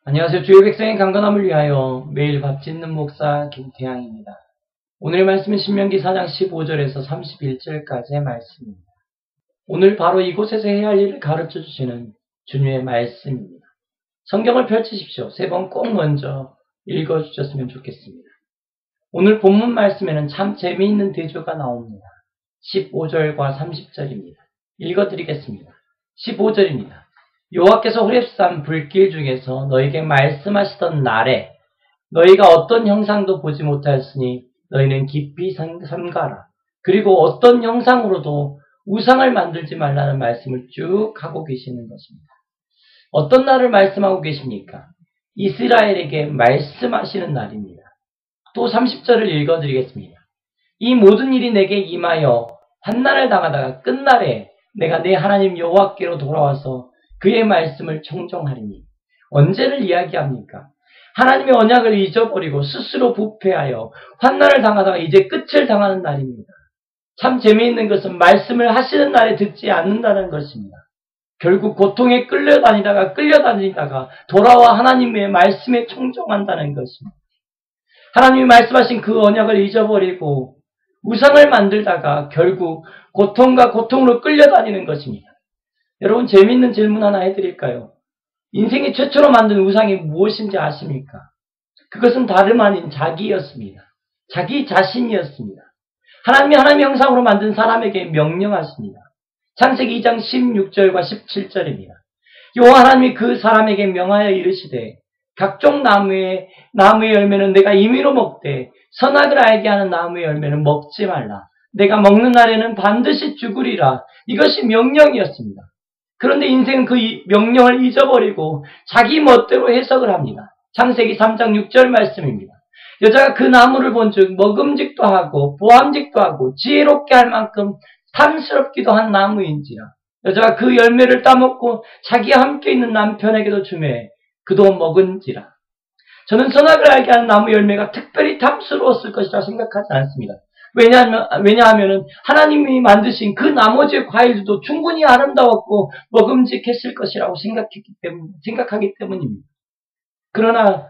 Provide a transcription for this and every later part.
안녕하세요. 주의 백성의 강건함을 위하여 매일 밥 짓는 목사 김태양입니다. 오늘의 말씀은 신명기 4장 15절에서 31절까지의 말씀입니다. 오늘 바로 이곳에서 해야 할 일을 가르쳐 주시는 주님의 말씀입니다. 성경을 펼치십시오. 3번 꼭 먼저 읽어주셨으면 좋겠습니다. 오늘 본문 말씀에는 참 재미있는 대조가 나옵니다. 15절과 30절입니다. 읽어드리겠습니다. 15절입니다. 여호와께서 호렙산 불길 중에서 너에게 말씀하시던 날에 너희가 어떤 형상도 보지 못하였으니 너희는 깊이 삼가라. 그리고 어떤 형상으로도 우상을 만들지 말라는 말씀을 쭉 하고 계시는 것입니다. 어떤 날을 말씀하고 계십니까? 이스라엘에게 말씀하시는 날입니다. 또 30절을 읽어드리겠습니다. 이 모든 일이 내게 임하여 환난을 당하다가 끝날에 내가 내 하나님 여호와께로 돌아와서 그의 말씀을 청종하리니. 언제를 이야기합니까? 하나님의 언약을 잊어버리고 스스로 부패하여 환난을 당하다가 이제 끝을 당하는 날입니다. 참 재미있는 것은 말씀을 하시는 날에 듣지 않는다는 것입니다. 결국 고통에 끌려다니다가 돌아와 하나님의 말씀에 청종한다는 것입니다. 하나님이 말씀하신 그 언약을 잊어버리고 우상을 만들다가 결국 고통과 고통으로 끌려다니는 것입니다. 여러분, 재미있는 질문 하나 해드릴까요? 인생이 최초로 만든 우상이 무엇인지 아십니까? 그것은 다름 아닌 자기였습니다. 자기 자신이었습니다. 하나님이 하나님의 형상으로 만든 사람에게 명령하십니다. 창세기 2장 16절과 17절입니다. 여호와 하나님이 그 사람에게 명하여 이르시되 각종 나무의 열매는 내가 임의로 먹되 선악을 알게 하는 나무의 열매는 먹지 말라. 내가 먹는 날에는 반드시 죽으리라. 이것이 명령이었습니다. 그런데 인생은 그 명령을 잊어버리고 자기 멋대로 해석을 합니다. 창세기 3장 6절 말씀입니다. 여자가 그 나무를 본즉 먹음직도 하고 보암직도 하고 지혜롭게 할 만큼 탐스럽기도 한 나무인지라. 여자가 그 열매를 따먹고 자기와 함께 있는 남편에게도 주매 그도 먹은지라. 저는 선악을 알게 하는 나무 열매가 특별히 탐스러웠을 것이라 생각하지 않습니다. 왜냐하면 하나님이 만드신 그 나머지 과일들도 충분히 아름다웠고 먹음직했을 것이라고 생각하기 때문입니다. 그러나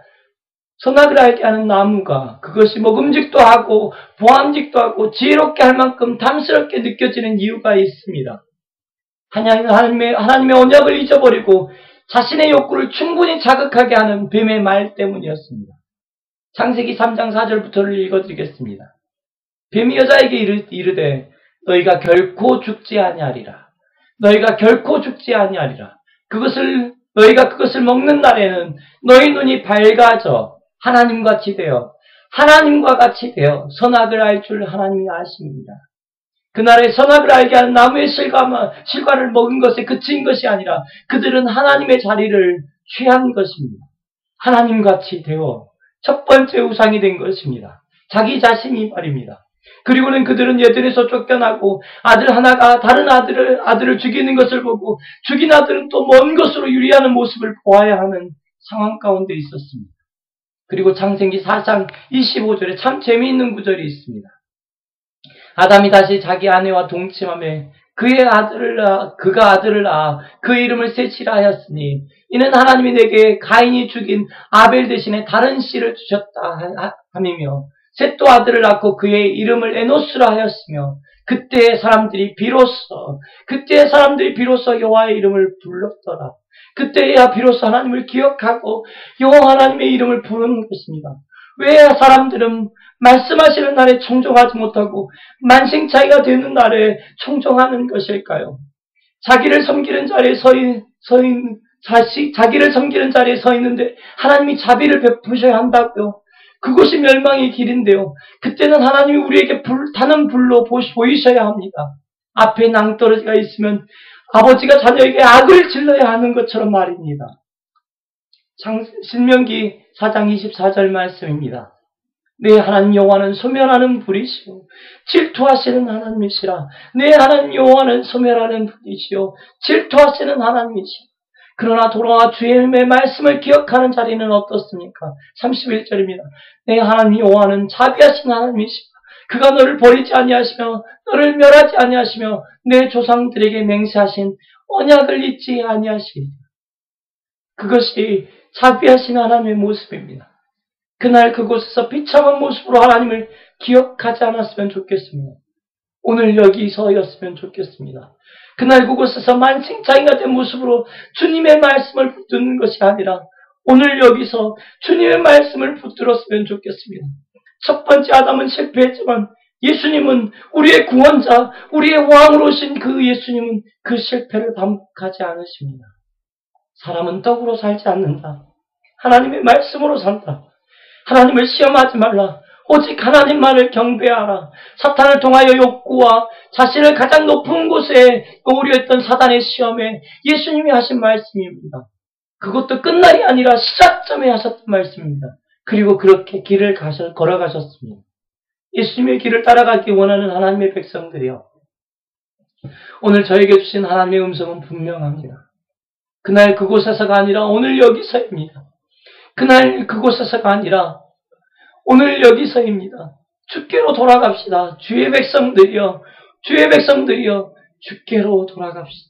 선악을 알게 하는 나무가 그것이 먹음직도 하고 보암직도 하고 지혜롭게 할 만큼 탐스럽게 느껴지는 이유가 있습니다. 하나님의 언약을 잊어버리고 자신의 욕구를 충분히 자극하게 하는 뱀의 말 때문이었습니다. 창세기 3장 4절부터를 읽어드리겠습니다. 뱀이 여자에게 이르되 너희가 결코 죽지 아니하리라. 너희가 결코 죽지 아니하리라. 너희가 그것을 먹는 날에는 너희 눈이 밝아져 하나님과 같이 되어 선악을 알 줄 하나님이 아십니다. 그날에 선악을 알게 하는 나무의 실과를 먹은 것에 그친 것이 아니라 그들은 하나님의 자리를 취한 것입니다. 하나님같이 되어 첫 번째 우상이 된 것입니다. 자기 자신이 말입니다. 그리고는 그들은 예전에서 쫓겨나고 아들 하나가 다른 아들을 죽이는 것을 보고 죽인 아들은 또 먼 것으로 유리하는 모습을 보아야 하는 상황 가운데 있었습니다. 그리고 창세기 4장 25절에 참 재미있는 구절이 있습니다. 아담이 다시 자기 아내와 동침하며 그가 아들을 낳아 그 이름을 셋이라 하였으니 이는 하나님이 내게 가인이 죽인 아벨 대신에 다른 씨를 주셨다 함이며 셋도 아들을 낳고 그의 이름을 에노스라 하였으며 그때의 사람들이 비로소 여호와의 이름을 불렀더라. 그때야 비로소 하나님을 기억하고 여호와 하나님의 이름을 부르는 것입니다. 왜 사람들은 말씀하시는 날에 청종하지 못하고 만신창이가 되는 날에 청종하는 것일까요? 자기를 섬기는 자리에 서 있는데 하나님이 자비를 베푸셔야 한다고요. 그것이 멸망의 길인데요. 그때는 하나님이 우리에게 타는 불로 보이셔야 합니다. 앞에 낭떠러지가 있으면 아버지가 자녀에게 악을 질러야 하는 것처럼 말입니다. 신명기 4장 24절 말씀입니다. 내 하나님 여호와는 소멸하는 불이시오 질투하시는 하나님이시라. 내 하나님 여호와는 소멸하는 불이시오 질투하시는 하나님이시라. 그러나 돌아와 주의 말씀을 기억하는 자리는 어떻습니까? 31절입니다. 내 하나님 여호와는 자비하신 하나님이시라. 그가 너를 버리지 아니하시며 너를 멸하지 아니하시며 내 조상들에게 맹세하신 언약을 잊지 아니하시리라. 그것이 자비하신 하나님의 모습입니다. 그날 그곳에서 비참한 모습으로 하나님을 기억하지 않았으면 좋겠습니다. 오늘 여기서였으면 좋겠습니다. 그날 그곳에서 만신창이가 된 모습으로 주님의 말씀을 붙드는 것이 아니라 오늘 여기서 주님의 말씀을 붙들었으면 좋겠습니다. 첫 번째 아담은 실패했지만 예수님은 우리의 구원자, 우리의 왕으로 오신 그 예수님은 그 실패를 반복하지 않으십니다. 사람은 떡으로 살지 않는다. 하나님의 말씀으로 산다. 하나님을 시험하지 말라. 오직 하나님만을 경배하라. 사탄을 통하여 욕구와 자신을 가장 높은 곳에 놓으려 했던 사단의 시험에 예수님이 하신 말씀입니다. 그것도 끝날이 아니라 시작점에 하셨던 말씀입니다. 그리고 그렇게 길을 걸어가셨습니다. 예수님의 길을 따라가기 원하는 하나님의 백성들이요. 오늘 저에게 주신 하나님의 음성은 분명합니다. 그날 그곳에서가 아니라 오늘 여기서입니다. 그날 그곳에서가 아니라 오늘 여기서입니다. 주께로 돌아갑시다. 주의 백성들이여, 주께로 돌아갑시다.